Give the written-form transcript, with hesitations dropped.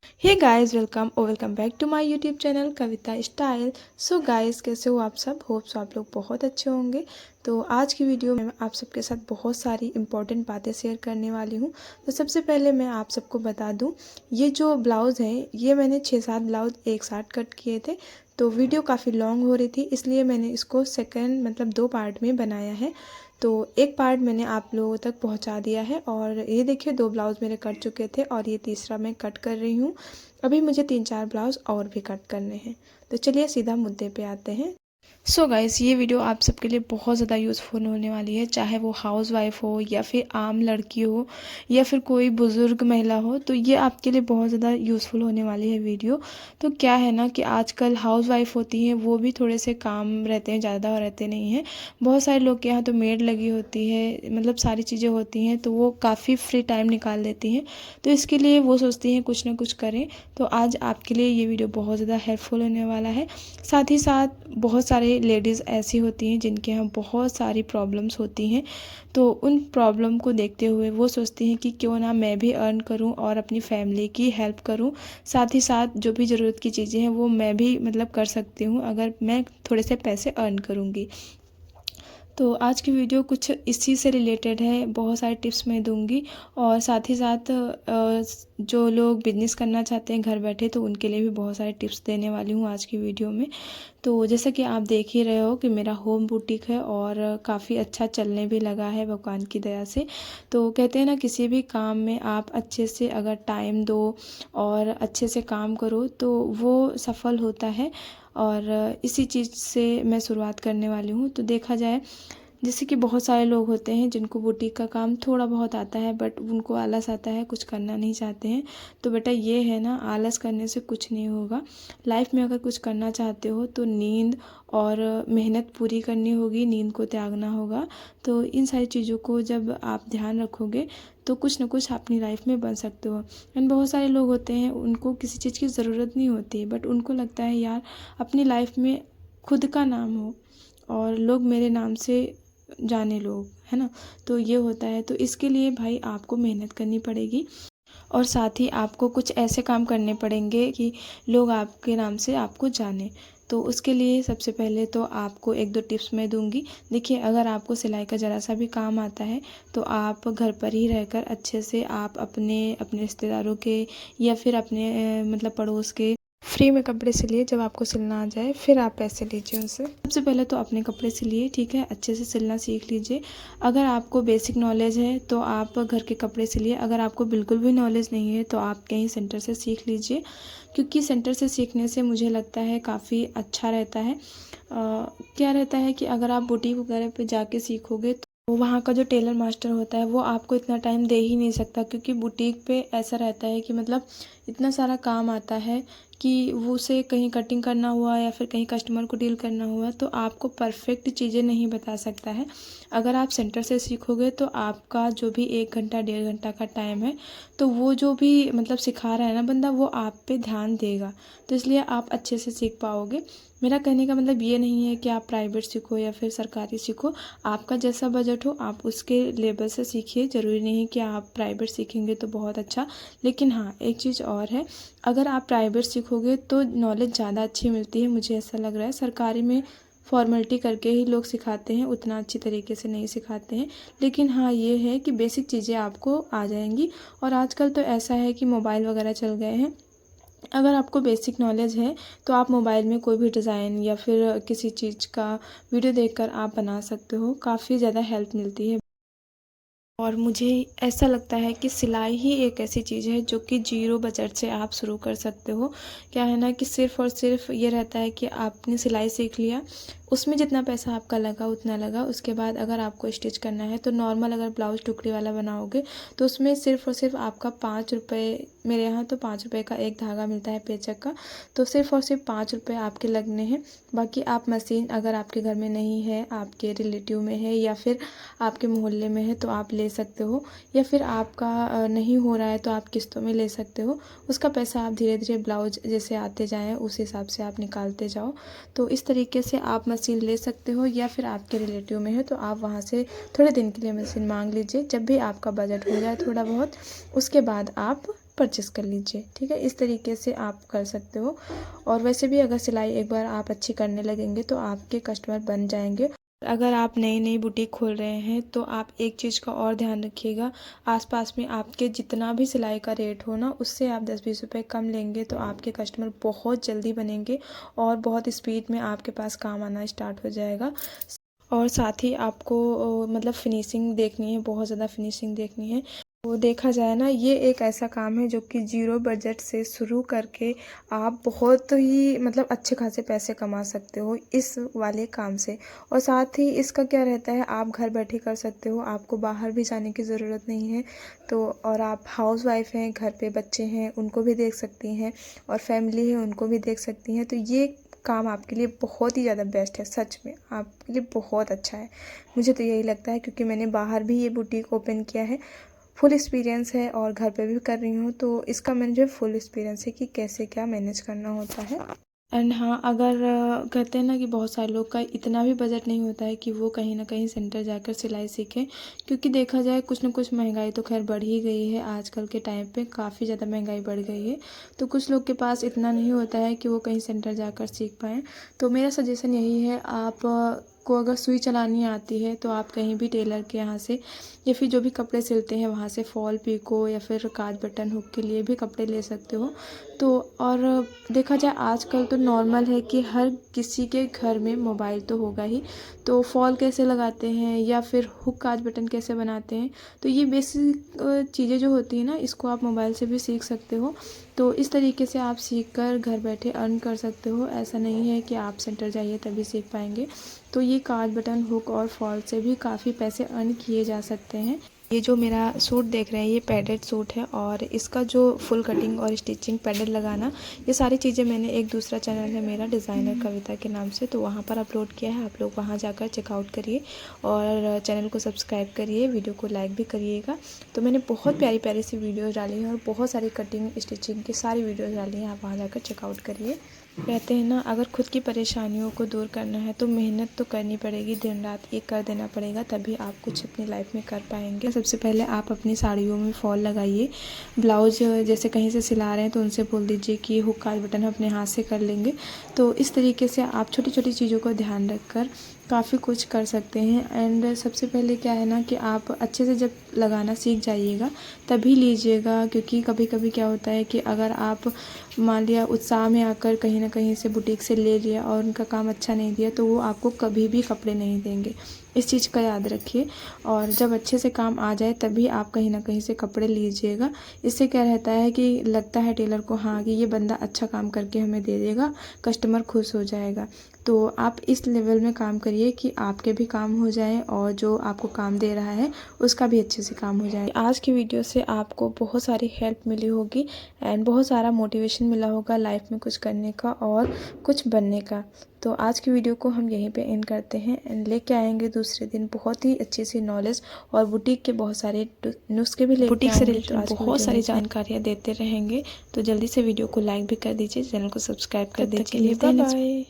Hey guys, welcome back to my YouTube channel Kavita style. So guys, कैसे हो आप सब? होप्स आप लोग बहुत अच्छे होंगे। तो आज की वीडियो में आप सबके साथ बहुत सारी इंपॉर्टेंट बातें शेयर करने वाली हूँ। तो सबसे पहले मैं आप सबको बता दूँ, ये जो ब्लाउज़ है ये मैंने 6-7 ब्लाउज़ एक साथ कट किए थे। तो वीडियो काफ़ी लॉन्ग हो रही थी, इसलिए मैंने इसको सेकंड मतलब 2 पार्ट में बनाया है। तो एक पार्ट मैंने आप लोगों तक पहुंचा दिया है और ये देखिए 2 ब्लाउज़ मेरे कट चुके थे और ये तीसरा मैं कट कर रही हूँ। अभी मुझे 3-4 ब्लाउज़ और भी कट करने हैं। तो चलिए सीधा मुद्दे पे आते हैं। सो गाइस, ये वीडियो आप सबके लिए बहुत ज़्यादा यूज़फुल होने वाली है, चाहे वो हाउस वाइफ हो या फिर आम लड़की हो या फिर कोई बुज़ुर्ग महिला हो। तो ये आपके लिए बहुत ज़्यादा यूज़फुल होने वाली है वीडियो। तो क्या है ना कि आजकल हाउस वाइफ होती हैं वो भी थोड़े से काम रहते हैं, ज़्यादा रहते नहीं हैं। बहुत सारे लोग के यहाँ तो मेड लगी होती है, मतलब सारी चीज़ें होती हैं, तो वो काफ़ी फ्री टाइम निकाल लेती हैं। तो इसके लिए वो सोचती हैं कुछ ना कुछ करें। तो आज आपके लिए ये वीडियो बहुत ज़्यादा हेल्पफुल होने वाला है। साथ ही साथ बहुत सारे लेडीज़ ऐसी होती हैं जिनके यहाँ बहुत सारी प्रॉब्लम्स होती हैं। तो उन प्रॉब्लम को देखते हुए वो सोचती हैं कि क्यों ना मैं भी अर्न करूं और अपनी फैमिली की हेल्प करूं। साथ ही साथ जो भी ज़रूरत की चीज़ें हैं वो मैं भी मतलब कर सकती हूं अगर मैं थोड़े से पैसे अर्न करूंगी। तो आज की वीडियो कुछ इसी से रिलेटेड है, बहुत सारे टिप्स मैं दूंगी। और साथ ही साथ जो लोग बिजनेस करना चाहते हैं घर बैठे, तो उनके लिए भी बहुत सारे टिप्स देने वाली हूँ आज की वीडियो में। तो जैसा कि आप देख ही रहे हो कि मेरा होम बुटीक है और काफ़ी अच्छा चलने भी लगा है भगवान की दया से। तो कहते हैं ना, किसी भी काम में आप अच्छे से अगर टाइम दो और अच्छे से काम करो तो वो सफल होता है। और इसी चीज़ से मैं शुरुआत करने वाली हूँ। तो देखा जाए, जैसे कि बहुत सारे लोग होते हैं जिनको बुटीक का काम थोड़ा बहुत आता है, बट उनको आलस आता है, कुछ करना नहीं चाहते हैं। तो बेटा ये है ना, आलस करने से कुछ नहीं होगा। लाइफ में अगर कुछ करना चाहते हो तो नींद और मेहनत पूरी करनी होगी, नींद को त्यागना होगा। तो इन सारी चीज़ों को जब आप ध्यान रखोगे तो कुछ ना कुछ अपनी लाइफ में बन सकते हो। एंड बहुत सारे लोग होते हैं उनको किसी चीज़ की ज़रूरत नहीं होती, बट उनको लगता है यार अपनी लाइफ में खुद का नाम हो और लोग मेरे नाम से जाने लोग, है ना। तो ये होता है। तो इसके लिए भाई आपको मेहनत करनी पड़ेगी और साथ ही आपको कुछ ऐसे काम करने पड़ेंगे कि लोग आपके नाम से आपको जाने। तो उसके लिए सबसे पहले तो आपको 1-2 टिप्स मैं दूंगी। देखिए, अगर आपको सिलाई का ज़रा सा भी काम आता है तो आप घर पर ही रहकर अच्छे से आप अपने अपने रिश्तेदारों के या फिर अपने मतलब पड़ोस के फ्री में कपड़े सिलिए। जब आपको सिलना आ जाए फिर आप पैसे लीजिए उनसे। सबसे पहले तो अपने कपड़े सिलिए, ठीक है, अच्छे से सिलना सीख लीजिए। अगर आपको बेसिक नॉलेज है तो आप घर के कपड़े सिलिए। अगर आपको बिल्कुल भी नॉलेज नहीं है तो आप कहीं सेंटर से सीख लीजिए, क्योंकि सेंटर से सीखने से मुझे लगता है काफ़ी अच्छा रहता है। क्या रहता है कि अगर आप बुटीक वगैरह पे जाके सीखोगे तो वहाँ का जो टेलर मास्टर होता है वो आपको इतना टाइम दे ही नहीं सकता, क्योंकि बुटीक पे ऐसा रहता है कि मतलब इतना सारा काम आता है कि वो उसे कहीं कटिंग करना हुआ या फिर कहीं कस्टमर को डील करना हुआ तो आपको परफेक्ट चीज़ें नहीं बता सकता है। अगर आप सेंटर से सीखोगे तो आपका जो भी 1 घंटा 1.5 घंटा का टाइम है, तो वो जो भी मतलब सिखा रहा है ना बंदा, वो आप पे ध्यान देगा। तो इसलिए आप अच्छे से सीख पाओगे। मेरा कहने का मतलब ये नहीं है कि आप प्राइवेट सीखो या फिर सरकारी सीखो। आपका जैसा बजट हो आप उसके लेवल से सीखिए। ज़रूरी नहीं कि आप प्राइवेट सीखेंगे तो बहुत अच्छा। लेकिन हाँ, एक चीज़ और है, अगर आप प्राइवेट सीखोगे तो नॉलेज ज़्यादा अच्छी मिलती है, मुझे ऐसा लग रहा है। सरकारी में फॉर्मेलिटी करके ही लोग सिखाते हैं, उतना अच्छी तरीके से नहीं सिखाते हैं। लेकिन हाँ, ये है कि बेसिक चीज़ें आपको आ जाएंगी। और आजकल तो ऐसा है कि मोबाइल वगैरह चल गए हैं। अगर आपको बेसिक नॉलेज है तो आप मोबाइल में कोई भी डिज़ाइन या फिर किसी चीज़ का वीडियो देखकर आप बना सकते हो, काफ़ी ज़्यादा हेल्प मिलती है। और मुझे ऐसा लगता है कि सिलाई ही एक ऐसी चीज़ है जो कि ज़ीरो बजट से आप शुरू कर सकते हो। क्या है ना कि सिर्फ़ और सिर्फ ये रहता है कि आपने सिलाई सीख लिया, उसमें जितना पैसा आपका लगा उतना लगा। उसके बाद अगर आपको स्टिच करना है तो नॉर्मल अगर ब्लाउज़ टुकड़ी वाला बनाओगे तो उसमें सिर्फ़ और सिर्फ आपका 5 रुपये, मेरे यहाँ तो 5 रुपये का एक धागा मिलता है पेचक का, तो सिर्फ़ और सिर्फ 5 रुपये आपके लगने हैं। बाकी आप मशीन अगर आपके घर में नहीं है, आपके रिलेटिव में है या फिर आपके मोहल्ले में है तो आप ले सकते हो, या फिर आपका नहीं हो रहा है तो आप किस्तों में ले सकते हो। उसका पैसा आप धीरे धीरे ब्लाउज जैसे आते जाएँ उस हिसाब से आप निकालते जाओ। तो इस तरीके से आप मशीन ले सकते हो, या फिर आपके रिलेटिव में है तो आप वहाँ से थोड़े दिन के लिए मशीन मांग लीजिए। जब भी आपका बजट हो जाए थोड़ा बहुत, उसके बाद आप परचेस कर लीजिए। ठीक है, इस तरीके से आप कर सकते हो। और वैसे भी अगर सिलाई एक बार आप अच्छी करने लगेंगे तो आपके कस्टमर बन जाएंगे। अगर आप नई नई बुटीक खोल रहे हैं तो आप एक चीज़ का और ध्यान रखिएगा, आसपास में आपके जितना भी सिलाई का रेट हो ना, उससे आप 10-20 रुपये कम लेंगे तो आपके कस्टमर बहुत जल्दी बनेंगे और बहुत स्पीड में आपके पास काम आना स्टार्ट हो जाएगा। और साथ ही आपको मतलब फिनिशिंग देखनी है, बहुत ज़्यादा फिनिशिंग देखनी है। वो देखा जाए ना, ये एक ऐसा काम है जो कि ज़ीरो बजट से शुरू करके आप बहुत ही मतलब अच्छे खासे पैसे कमा सकते हो इस वाले काम से। और साथ ही इसका क्या रहता है, आप घर बैठे कर सकते हो, आपको बाहर भी जाने की ज़रूरत नहीं है। तो और आप हाउस वाइफ हैं, घर पे बच्चे हैं, उनको भी देख सकती हैं, और फैमिली है उनको भी देख सकती हैं। तो ये काम आपके लिए बहुत ही ज़्यादा बेस्ट है, सच में आपके लिए बहुत अच्छा है। मुझे तो यही लगता है, क्योंकि मैंने बाहर भी ये बुटीक ओपन किया है, फुल एक्सपीरियंस है, और घर पे भी कर रही हूँ, तो इसका मुझे फुल एक्सपीरियंस है कि कैसे क्या मैनेज करना होता है। एंड हाँ, अगर कहते हैं ना कि बहुत सारे लोग का इतना भी बजट नहीं होता है कि वो कहीं ना कहीं सेंटर जाकर सिलाई सीखें, क्योंकि देखा जाए कुछ ना कुछ महंगाई तो खैर बढ़ ही गई है। आजकल के टाइम पे काफ़ी ज़्यादा महंगाई बढ़ गई है, तो कुछ लोग के पास इतना नहीं होता है कि वो कहीं सेंटर जाकर सीख पाएँ। तो मेरा सजेशन यही है, आप को अगर सुई चलानी आती है तो आप कहीं भी टेलर के यहाँ से, या फिर जो भी कपड़े सिलते हैं वहाँ से फॉल पिको या फिर काज बटन हुक के लिए भी कपड़े ले सकते हो। तो और देखा जाए आजकल तो नॉर्मल है कि हर किसी के घर में मोबाइल तो होगा ही, तो फॉल कैसे लगाते हैं या फिर हुक काज बटन कैसे बनाते हैं, तो ये बेसिक चीज़ें जो होती हैं ना, इसको आप मोबाइल से भी सीख सकते हो। तो इस तरीके से आप सीख कर घर बैठे अर्न कर सकते हो। ऐसा नहीं है कि आप सेंटर जाइए तभी सीख पाएंगे। तो ये काज बटन हुक और फॉल से भी काफ़ी पैसे अर्न किए जा सकते हैं। ये जो मेरा सूट देख रहे हैं, ये पैडेड सूट है, और इसका जो फुल कटिंग और स्टिचिंग, पैडेड लगाना, ये सारी चीज़ें मैंने एक दूसरा चैनल है मेरा, डिज़ाइनर कविता के नाम से, तो वहाँ पर अपलोड किया है। आप लोग वहाँ जाकर चेकआउट करिए और चैनल को सब्सक्राइब करिए, वीडियो को लाइक भी करिएगा। तो मैंने बहुत प्यारी प्यारी सी वीडियोज़ डाली हैं और बहुत सारी कटिंग स्टिचिंग की सारी वीडियोज़ डाली हैं, आप वहाँ जाकर चेकआउट करिए। कहते हैं ना, अगर खुद की परेशानियों को दूर करना है तो मेहनत तो करनी पड़ेगी, दिन रात एक कर देना पड़ेगा, तभी आप कुछ अपनी लाइफ में कर पाएंगे। सबसे पहले आप अपनी साड़ियों में फॉल लगाइए। ब्लाउज जैसे कहीं से सिला रहे हैं तो उनसे बोल दीजिए कि हुक काज बटन अपने हाथ से कर लेंगे। तो इस तरीके से आप छोटी छोटी चीज़ों को ध्यान रखकर काफ़ी कुछ कर सकते हैं। एंड सबसे पहले क्या है ना कि आप अच्छे से जब लगाना सीख जाइएगा तभी लीजिएगा, क्योंकि कभी कभी क्या होता है कि अगर आप मान लिया उत्साह में आकर कहीं ना कहीं से बुटीक से ले लिया और उनका काम अच्छा नहीं दिया, तो वो आपको कभी भी कपड़े नहीं देंगे। इस चीज़ का याद रखिए, और जब अच्छे से काम आ जाए तभी आप कहीं ना कहीं से कपड़े लीजिएगा। इससे क्या रहता है कि लगता है टेलर को, हाँ कि ये बंदा अच्छा काम करके हमें दे देगा, कस्टमर खुश हो जाएगा। तो आप इस लेवल में काम करिए कि आपके भी काम हो जाए और जो आपको काम दे रहा है उसका भी अच्छे से काम हो जाए। आज की वीडियो से आपको बहुत सारी हेल्प मिली होगी एंड बहुत सारा मोटिवेशन मिला होगा लाइफ में कुछ करने का और कुछ बनने का। तो आज की वीडियो को हम यहीं पे एंड करते हैं एंड लेके आएंगे दूसरे दिन बहुत ही अच्छी सी नॉलेज और बुटीक के बहुत सारे नुस्खे भी लेके बुटीक से रिलेटेड बहुत सारी जानकारियाँ देते रहेंगे। तो जल्दी से वीडियो को लाइक भी कर दीजिए, चैनल को सब्सक्राइब कर दीजिए। Bye bye.